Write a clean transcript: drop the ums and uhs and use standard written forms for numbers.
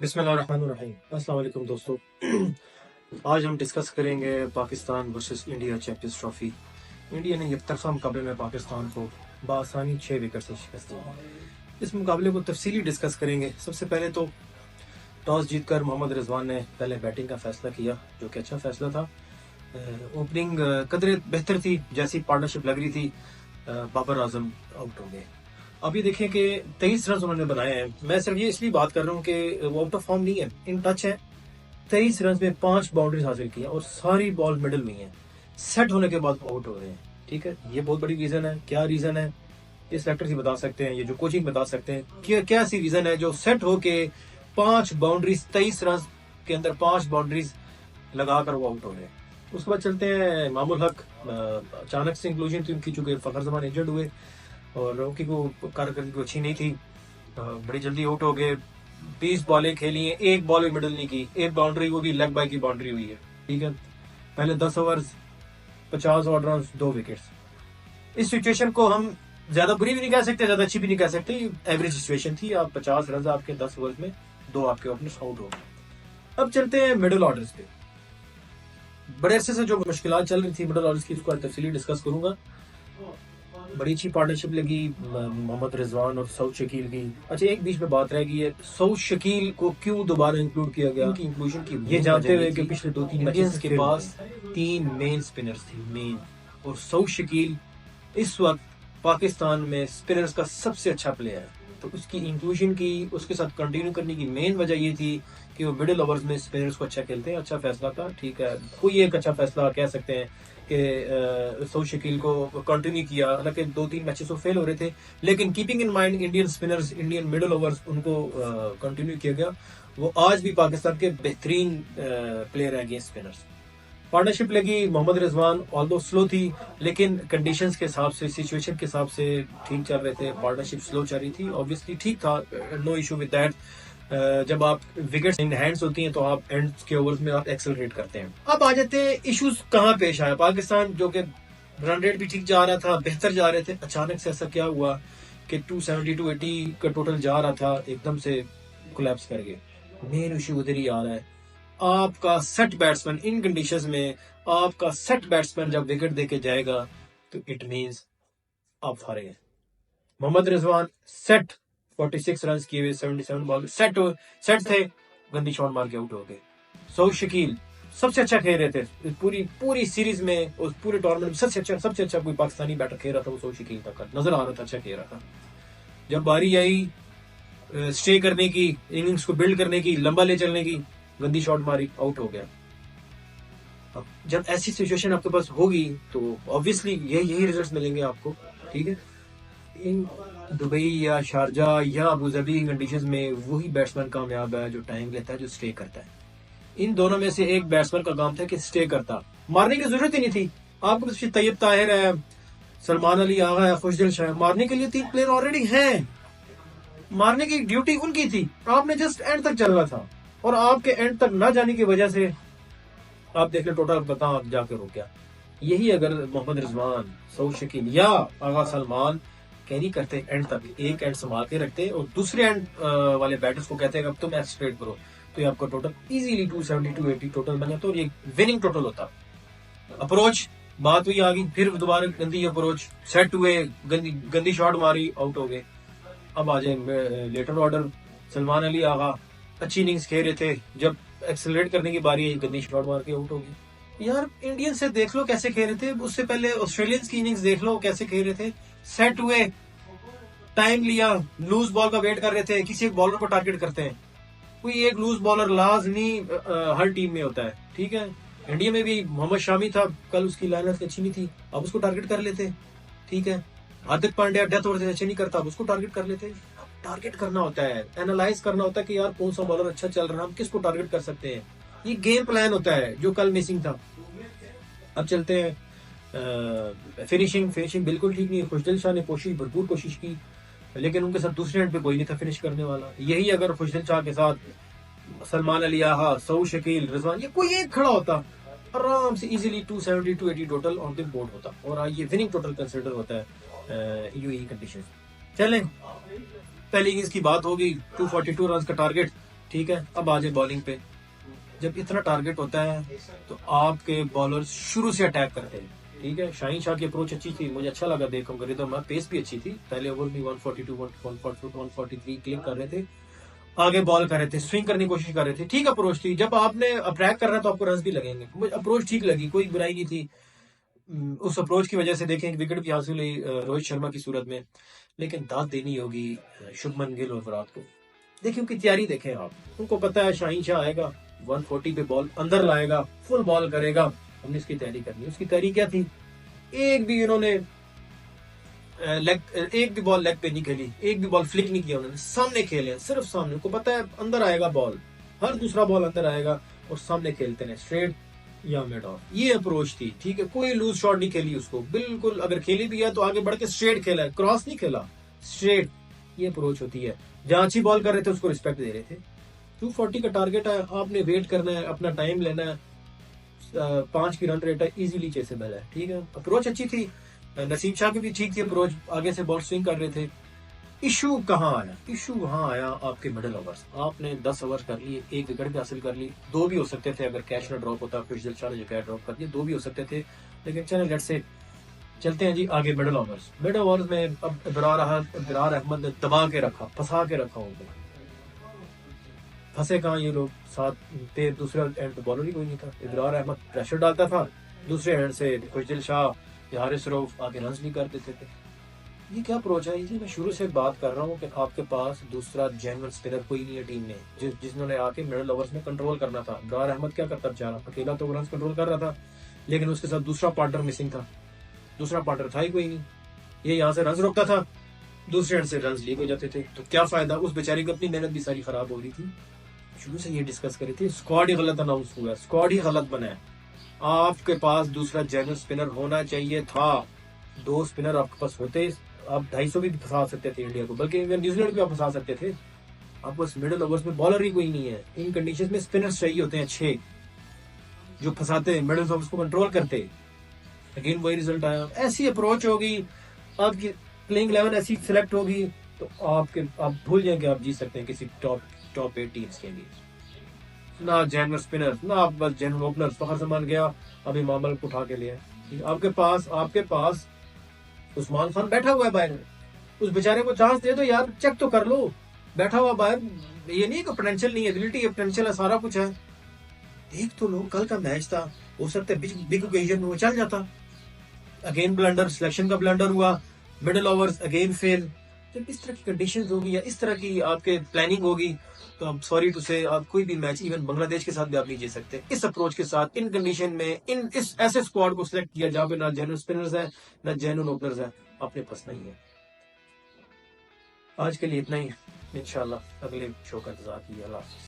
बिस्मिल्लाहिर्रहमानिर्रहीम। अस्सलाम वालेकुम दोस्तों। आज हम डिस्कस करेंगे Pakistan versus India champions trophy. India ने एकतरफा मुकाबले में पाकिस्तान को बआसानी 6 विकेट से शिकस्त दी। इस मुकाबले को तफसीली डिस्कस करेंगे। सबसे पहले तो टॉस जीतकर मोहम्मद रिजवान ने पहले बैटिंग का फैसला किया, जो कि अच्छा फैसला था। ओपनिंग कदरे बेहतर थी, जैसी पार्टनरशिप लग रही थी। बाबर आजम आउट हो गए। अभी देखें कि 23 रन उन्होंने बनाए हैं। मैं सिर्फ ये इसलिए बात कर रहा हूँ कि वो आउट ऑफ फॉर्म नहीं है, इन टच है। 23 रन में 5 बाउंड्रीज हासिल की हैं और सारी बॉल मिडल में है। सेट होने के बाद आउट हो रहे हैं। ठीक है, ये बहुत बड़ी रीजन है। क्या रीजन है, ये सेलेक्टर ही बता सकते हैं, ये जो कोचिंग बता सकते हैं कि क्या सी रीजन है जो सेट होके 5 बाउंड्रीज 23 रन के अंदर 5 बाउंड्रीज लगाकर वो आउट हो रहे हैं। उसके बाद चलते हैं मामूल हक। अचानक से इंक्लूजन थी उनकी, चूंकि फखर जमान इंजर्ड हुए और उनकी को कारकर्दगी अच्छी नहीं थी। बड़ी जल्दी आउट हो गए। 20 बॉलें खेली हैं, एक बॉल भी मिडल नहीं की, एक बाउंड्री, वो भी लेग बाय की बाउंड्री हुई है। ठीक है, पहले 10 ओवर 50 ऑड रन 2 विकेट्स। इस सिचुएशन को हम ज्यादा बुरी भी नहीं कह सकते, ज्यादा अच्छी भी नहीं कह सकते। एवरेज सिचुएशन थी। आप 50 रन आपके 10 ओवर में 2 आपके ओपनर्स आउट हो गए। अब चलते हैं मिडिल ऑर्डर्स पे। बड़े अरसे से जो मुश्किलात चल रही थी मिडिल ऑर्डर्स की, उसको तफसीली डिस्कस करूंगा। बड़ी अच्छी पार्टनरशिप लगी मोहम्मद रिजवान और सऊद शकील की। अच्छा, एक बीच में बात रह गई है, सऊद शकील को क्यों दोबारा इंक्लूड किया गया? उनकी इंक्लूजन की ये जानते हुए कि पिछले 2-3 मैचेस के पास 3 मेन स्पिनर्स थे, मेन, और सऊद शकील इस वक्त पाकिस्तान में स्पिनर्स का सबसे अच्छा प्लेयर है। तो उसकी इंक्लूजन की, उसके साथ कंटिन्यू करने की मेन वजह ये थी कि वो मिडिल ओवर्स में स्पिनर्स को अच्छा खेलते हैं। अच्छा फैसला था, ठीक है, कोई एक अच्छा फैसला कह सकते हैं कि सऊद शकील को कंटिन्यू किया। हालांकि 2-3 मैचेस वो फेल हो रहे थे, लेकिन keeping in mind Indian spinners, Indian middle overs, उनको कंटिन्यू किया गया। वो आज भी पाकिस्तान के बेहतरीन प्लेयर हैं अगेंस्ट स्पिनर्स। पार्टनरशिप लगी मोहम्मद रिजवान, ऑल्दो स्लो थी, लेकिन कंडीशंस के हिसाब से, सिचुएशन के हिसाब से ठीक चल रहे थे। पार्टनरशिप स्लो चल रही थी, ऑब्वियसली ठीक था, नो इशू विद दैट। जब आप विकेट्स इन हैंड्स होती हैं तो आप एंड के ओवर्स में आप एक्सेलरेट करते हैं। अब आ जाते हैं इश्यूज कहाँ पेश आया। पाकिस्तान जो कि रन रेट भी ठीक जा रहा था, बेहतर जा रहे थे, अचानक से ऐसा क्या हुआ कि 270 280 का टोटल जा रहा था, एकदम से कोलैप्स कर गए। मेन इशू उधर ही आ रहा है। आपका सेट बैट्समैन इन कंडीशंस में, आपका सेट बैट्समैन जब विकेट देके जाएगा तो इट मींस आप हारे हैं। मोहम्मद रिजवान सेट 46 रन किए हुए, 77 बॉल सेट थे, गंदी शॉट मार के आउट हो गए। सऊद शकील सबसे अच्छा खेल रहे थे पूरी सीरीज में, उस पूरे टूर्नामेंट में सबसे अच्छा कोई पाकिस्तानी बैटर खेल रहा था वो सऊद शकील था, नजर आ रहा था, अच्छा खेल रहा था। जब बारी आई स्टे करने की, इनिंग्स को बिल्ड करने की, लंबा ले चलने की, गंदी शॉट मारी, आउट हो गया। अब जब ऐसी सिचुएशन आपके पास होगी तो ऑब्वियसली यही रिजल्ट्स मिलेंगे आपको। ठीक है, इन दुबई या शारजा या अबूधाबी कंडीशंस में वही बैट्समैन कामयाब है जो टाइम लेता है, जो स्टे करता है। इन दोनों में से एक बैट्समैन का काम था कि स्टे करता, मारने की जरूरत ही नहीं थी। आपके पास तैयब ताहिर है, सलमान अली आगा है, खुशदिल शाह, मारने के लिए 3 प्लेयर ऑलरेडी हैं। मारने की ड्यूटी उनकी थी, आपने जस्ट एंड तक चलना था, और आपके एंड तक ना जाने की वजह से आप देख ले टोटल कहाँ जाकर रुक गया। यही अगर मोहम्मद रिजवान, सऊद शकील या आगा सलमान कैरी करते एंड तक, एक एंड संभाल के रखते और दूसरे एंड वाले बैटर्स को कहते हैं अब तुम एक्सट्रेट करो, तो ये आपका टोटल इजीली 270 280 टोटल बन जाता और ये विनिंग टोटल होता। अप्रोच बात हुई आ गई, फिर दोबारा गंदी अप्रोच, सेट हुए, गंदी शॉट मारी, आउट हो गए। अब आ जाए लेटर ऑर्डर। सलमान अली आगा अच्छी इनिंग्स खेल रहे थे, जब एक्सेलरेट करने की बारी आई गंदी शॉट मार के आउट हो गई। यार इंडियन से देख लो कैसे खेल रहे थे, उससे पहले ऑस्ट्रेलियंस की इनिंग्स देख लो कैसे खेल रहे थे। सेट हुए, टाइम लिया, लूज बॉल का वेट कर रहे थे, किसी एक बॉलर को टारगेट करते हैं। कोई एक लूज बॉलर लाजमी हर टीम में होता है। ठीक है, इंडिया में भी मोहम्मद शामी था, कल उसकी लाइनअप अच्छी नहीं थी, अब उसको टारगेट कर लेते। ठीक है, हार्दिक पांड्या डेथ ओवर अच्छे नहीं करता, अब उसको टारगेट कर लेते। टारगेट करना होता है, एनालाइज करना होता है कि यार कौन सा बॉलर अच्छा चल रहा है, हम किसको टारगेट कर सकते हैं। ये गेम प्लान होता है जो कल मिसिंग था। अब चलते हैं फिनिशिंग बिल्कुल ठीक नहीं है। खुशदिल शाह ने भरपूर कोशिश की, लेकिन उनके साथ दूसरे एंड पे कोई नहीं था फिनिश करने वाला। यही अगर खुशदिल शाह के साथ सलमान अली आहा, सऊद शकील, रिजवान, ये कोई एक खड़ा होता, आराम से easily 270 280 total on the board होता, और ये विनिंग टोटल कंसिडर होता है यूएई कंडीशन। चलें, पहली इनिंग्स की बात होगी, 242 रन का टारगेट, ठीक है, अब आ जाए बॉलिंग पे। जब इतना टारगेट होता है तो आपके बॉलर शुरू से अटैक करते हैं। ठीक है, शाहीन शाह की अप्रोच अच्छी थी, मुझे अच्छा लगा देखो कर तो पेस भी अच्छी थी। पहले ओवर भी 142 143 क्लिक कर रहे थे, आगे बॉल कर रहे थे, स्विंग करने की कोशिश कर रहे थे। ठीक अप्रोच थी। जब आपने अटैक करना है तो आपको रन भी लगेंगे। मुझे अप्रोच ठीक लगी, कोई बुराई नहीं थी। उस अप्रोच की वजह से देखें विकेट भी हासिल हुई रोहित शर्मा की सूरत में। लेकिन दाद देनी होगी शुभमन गिल और विराट को। देखिए उनकी तैयारी देखें आप, उनको पता है शाहीन शाह आएगा 140 पे बॉल अंदर लाएगा, फुल बॉल करेगा, हमने इसकी तैयारी करनी है। उसकी तैयारी क्या थी? एक भी इन्होंने एक भी बॉल लेग पे नहीं खेली, एक भी बॉल फ्लिक नहीं किया उन्होंने, सामने खेले, सिर्फ सामने। उनको पता है अंदर आएगा बॉल, हर दूसरा बॉल अंदर आएगा और सामने खेलते हैं स्ट्रेट या मिड ऑफ। ये अप्रोच थी। ठीक है, कोई लूज शॉट नहीं खेली उसको, बिल्कुल। अगर खेली भी है तो आगे बढ़ के स्ट्रेट खेला है, क्रॉस नहीं खेला, स्ट्रेट। ये अप्रोच होती है। जहां अच्छी बॉल कर रहे थे उसको रिस्पेक्ट दे रहे थे। 240 का टारगेट है, आपने वेट करना है, अपना टाइम लेना है। 5 की रन रेट है, इजीली चेसेबल है। ठीक है, अप्रोच अच्छी थी। नसीम शाह की भी ठीक थी अप्रोच, आगे से बॉल स्विंग कर रहे थे। इशू कहाँ आया? इशू वहां आया आपके मिडिल ओवर्स। आपने 10 ओवर कर लिए, एक विकेट भी हासिल कर ली, 2 भी हो सकते थे अगर कैच ना ड्रॉप होता। खुशदिल शाह ने जो कैच ड्रॉप कर दिया, 2 भी हो सकते थे। लेकिन चले लेट्स से चलते हैं जी आगे मिडिल ओवर्स। मिडिल ओवर्स में अब इब्रार अहमद ने दबा के रखा, फंसा के रखा उनको। फंसे कहाँ ये लोग? साथ पे दूसरे एंड पे बॉलर ही कोई नहीं था। इब्रार अहमद प्रेशर डालता था, दूसरे एंड से खुशदिल शाह या हारिस रऊफ आगे रन नहीं कर देते थे। ये क्या अप्रोच है? इसलिए मैं शुरू से बात कर रहा हूँ कि आपके पास दूसरा जेन्युइन स्पिनर कोई नहीं है टीम में, जिन्होंने आके मिडिल ओवर्स में कंट्रोल करना था। इब्रार अहमद क्या करता बेचारा? अकेला तो रन कंट्रोल कर रहा था, लेकिन उसके साथ दूसरा पार्टनर मिसिंग था। दूसरा पार्टनर था ही कोई नहीं। ये यहाँ से रन रोकता था, दूसरे एंड से रन लीक हो जाते थे, तो क्या फायदा? उस बेचारी की अपनी मेहनत भी सारी खराब हो रही थी। शुरू से ये डिस्कस करी थी, स्क्वाड ही गलत अनाउंस हुआ, स्क्वाड ही गलत बना है। आपके पास दूसरा जेन्युइन स्पिनर होना चाहिए था। 2 स्पिनर आपके पास होते, आप 250 भी फंसा सकते थे इंडिया को, बल्कि न्यूजीलैंड भी आप फंसा सकते थे। आपके पास मिडिल ओवर्स में बॉलर ही कोई नहीं है। इन कंडीशन में स्पिनर्स चाहिए होते हैं 6, जो फंसाते हैं, मिडिल ओवर्स को कंट्रोल करते। अगेन वही रिजल्ट आया। ऐसी अप्रोच होगी, आपकी प्लेइंग 11 ऐसी सिलेक्ट होगी तो आप भूल जाएंगे आप जीत सकते हैं किसी टॉप 8 टीम्स के लिए। ना जेन्युइन स्पिनर, ना आप बस जेन्युइन ओपनर। फखर जमान गया, अभी मामल को उठा के लिया। आपके पास उस्मान खान बैठा हुआ है बाहर, उस बेचारे को चांस दे दो यार, चेक तो कर लो। बैठा हुआ बाहर, ये नहीं कि पोटेंशियल नहीं है, एबिलिटी है, पोटेंशियल है, सारा कुछ है। देख तो लो, कल का मैच था, हो सकता है बिग ओकेजन में वो चल जाता। अगेन ब्लंडर, सिलेक्शन का ब्लंडर हुआ, मिडिल ओवर्स अगेन फेल। जब इस तरह की कंडीशंस होगी या इस तरह की आपके प्लानिंग होगी तो आप सॉरी टू से आप कोई भी मैच इवन बांग्लादेश के साथ भी आप नहीं जीत सकते। इस अप्रोच के साथ, इन कंडीशन में, इस ऐसे स्क्वाड को सिलेक्ट किया जहां पे ना जेन्युइन स्पिनर्स है ना जेन्युइन ओपनर्स है, अपने पास नहीं है। आज के लिए इतना ही, इंशाल्लाह अगले शो का इंतजार कीजिए। अल्लाह हाफिज़।